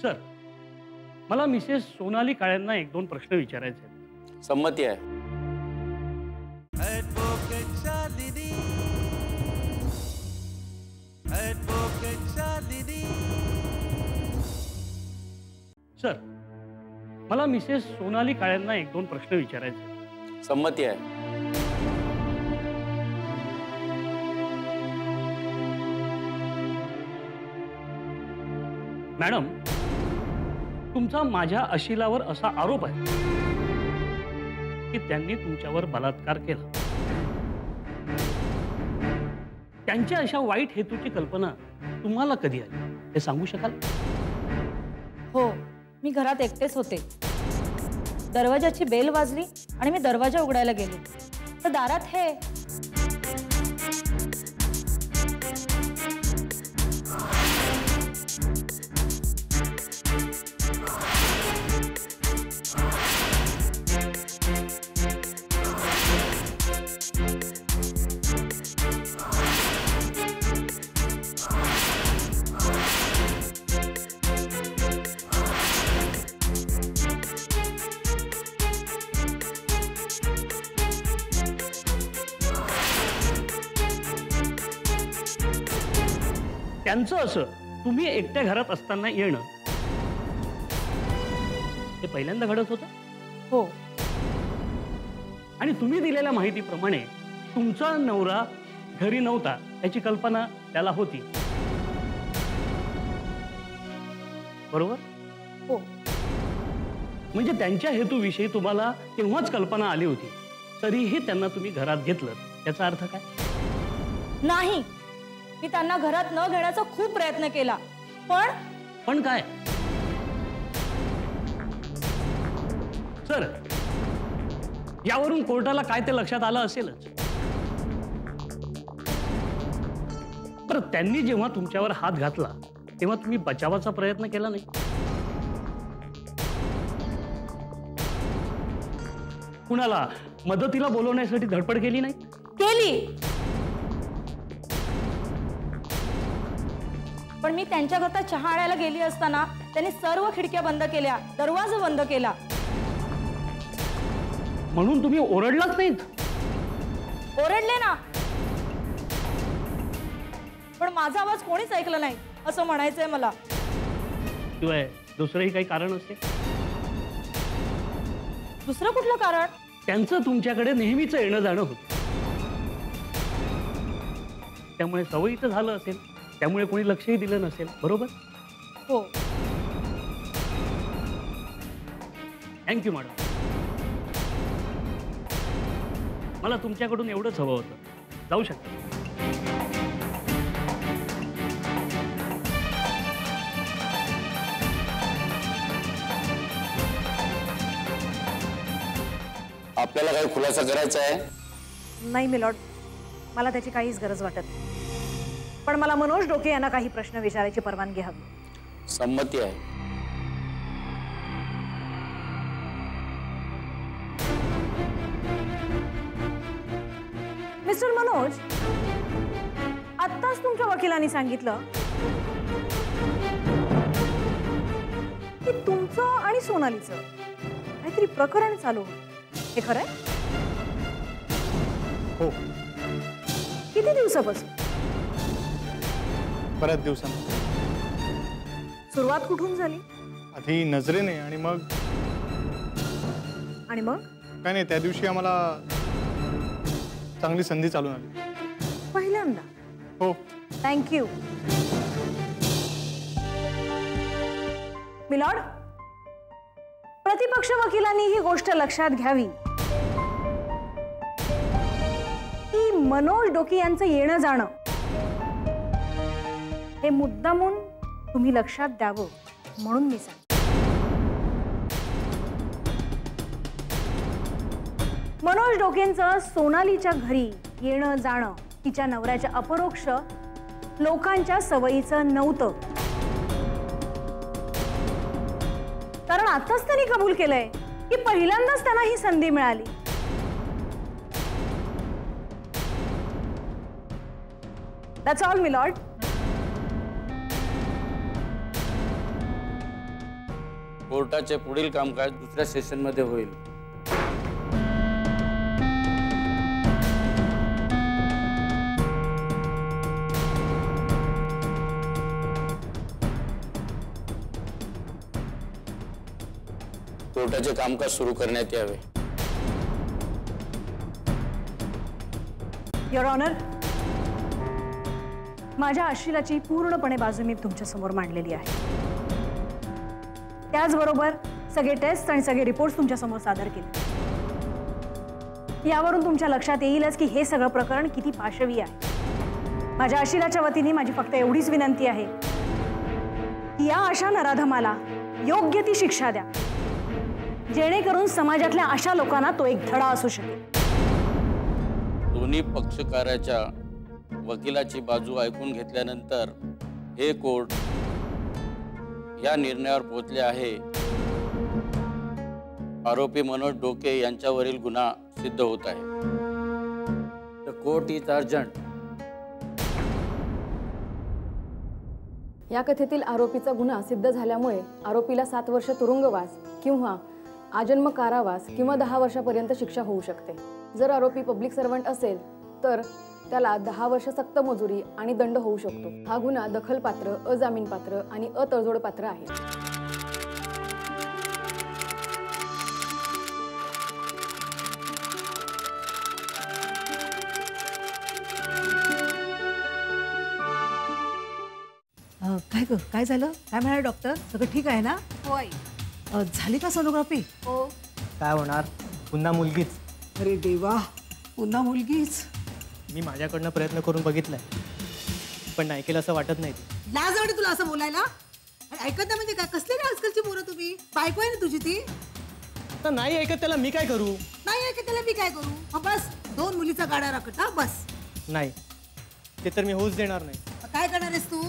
Sir, मला Mrs Sonali काळेंना एक दोन प्रश्न विचारायचे आहेत. संमती आहे. सर, मला मिसेस सोनाली काळेंना एक दोन प्रश्न विचारायचे आहेत. संमती आहे. मॅडम, तुमचा माझ्या अशिलावर असा आरोप आहे की त्यांनी तुमच्यावर बलात्कार केला. त्यांच्या अशा वाईट हेतूची कल्पना तुम्हाला कधी आली हे सांगू शकाल? हो, मी घरात एकटेच होते. दरवाजाची बेल वाजली आणि मी दरवाजा उघडायला गेले तर दारात हे त्यांचं असं तुम्ही एकट्या घरात असताना येणं हे पहिल्यांदा घडत होतं? हो. आणि तुम्ही दिलेल्या माहितीप्रमाणे तुमचा नवरा घरी नव्हता याची कल्पना त्याला होती, बरोबर? हो. म्हणजे त्यांच्या हेतूविषयी तुम्हाला तेव्हाच कल्पना आली होती, तरीही त्यांना तुम्ही घरात घेतलं. याचा अर्थ काय? नाही, मी त्यांना घरात न घेण्याचा खूप प्रयत्न केला, पण काय? सर, यावरून कोर्टाला काय ते लक्षात आलं असेलच. तर त्यांनी जेव्हा तुमच्यावर हात घातला तेव्हा तुम्ही बचावाचा प्रयत्न केला नाही? कुणाला मदतीला बोलवण्यासाठी धडपड केली नाही? केली, पण मी त्यांच्या घरात चहा आणायला गेली असताना त्यांनी सर्व खिडक्या बंद केल्या, दरवाजा बंद केला. म्हणून तुम्ही ओरडलाच नाहीत? ओरडले ना, पण माझा आवाज कोणीच ऐकलं नाही असं म्हणायचंय मला. शिवाय दुसरंही काही कारण असते? दुसरं कुठलं कारण? त्यांचं तुमच्याकडे नेहमीच येणं जाणं होतं, त्यामुळे सवयीचं झालं असेल, त्यामुळे कोणी लक्षही दिलं नसेल, बरोबर? हो. Thank you madam. मला तुमच्याकडून एवढंच हवं होतं. जाऊ शकता. आपल्याला काही खुलासा करायचा आहे? नाही मिलॉर्ड, मला त्याची काहीच गरज वाटत. पण मला मनोज डोके यांना काही प्रश्न विचारायची परवानगी हवी. संमती आहे. मिस्टर मनोज, आत्ताच तुमच्या वकिलांनी सांगितलं की तुमचं आणि सोनालीचं काहीतरी प्रकरण चालू होतं. हे खरंय? हो. किती दिवसापासून? बऱ्याच दिवसांनी. सुरुवात कुठून झाली? आधी नजरेने आणि मग काय नाही, त्या दिवशी आम्हाला चांगली संधी चालून आली. पहिल्यांदा? हो. Thank you milord. प्रतिपक्ष वकिलांनी ही गोष्ट लक्षात घ्यावी की मनोज डोके यांचं येणं जाणं हे मुद्दामून तुम्ही लक्षात द्यावं म्हणून मी सांगते. मनोज डोकेंचं सोनालीच्या घरी येणं जाणं तिच्या नवऱ्याच्या अपरोक्ष लोकांच्या सवयीचं नव्हतं, कारण आताच त्यांनी कबूल केलंय की पहिल्यांदाच त्यांना ही संधी मिळाली. That's all milord. कोर्टाचे पुढील कामकाज दुसऱ्या सेशनमध्ये होईल. कोर्टाचे कामकाज सुरू करण्यात यावे. युअर ऑनर, माझ्या अशिलाची पूर्णपणे बाजू मी तुमच्या समोर मांडलेली आहे. त्याचबरोबर सगळे टेस्ट आणि सगळे रिपोर्ट्स तुमच्या समोर सादर केले. यावरून तुमच्या लक्षात येईलच की हे सगळं प्रकरण किती पाशवी आहे. माझ्या अशिलाच्या वतीने माझी फक्त एवढीच विनंती आहे की या अशा नराधमाला योग्य ती शिक्षा द्या, जेणेकरून समाजातल्या अशा लोकांना तो एक धडा असू शकेल. दोन्ही पक्षकाराच्या वकिलाची बाजू ऐकून घेतल्यानंतर हे कोर्ट या निर्णयावर पोहोचले आहे. आरोपी मनोज डोके यांच्यावरील गुन्हा सिद्ध होत आहे. The court is urgent. या कथेतील आरोपीचा गुन्हा सिद्ध झाल्यामुळे आरोपीला 7 वर्ष तुरुंगवास किंवा आजन्म कारावास किंवा 10 वर्षापर्यंत शिक्षा होऊ शकते. जर आरोपी पब्लिक सर्वंट असेल तर त्याला 10 वर्ष सक्त मजुरी आणि दंड होऊ शकतो. हा गुन्हा दखलपात्र, अजामीनपात्र आणि अतडजोडपात्र आहे. काय ग, काय झालं? काय म्हणाले डॉक्टर? सगळं ठीक आहे ना? होय. झाली का सोनोग्राफी? हो. काय होणार, पुन्हा मुलगीच. अरे देवा, पुन्हा मुलगीच. मी माझ्याकडनं प्रयत्न करून बघितलाय, पण नाही केलं असं वाटत नाही. लाज वाटते तुला असं बोलायला? ऐकत नाही म्हणजे काय? कसले ना आजकालची पोरं तुम्ही? बायको आहे ना तुझी ती? तर नाही ऐकत त्याला मी काय करू? नाही ऐकत त्याला मी काय करू? बस 2 मुलीचा गाडा राखत. हा बस. नाही, ते तर मी होऊच देणार नाही. काय करणार आहेस तू?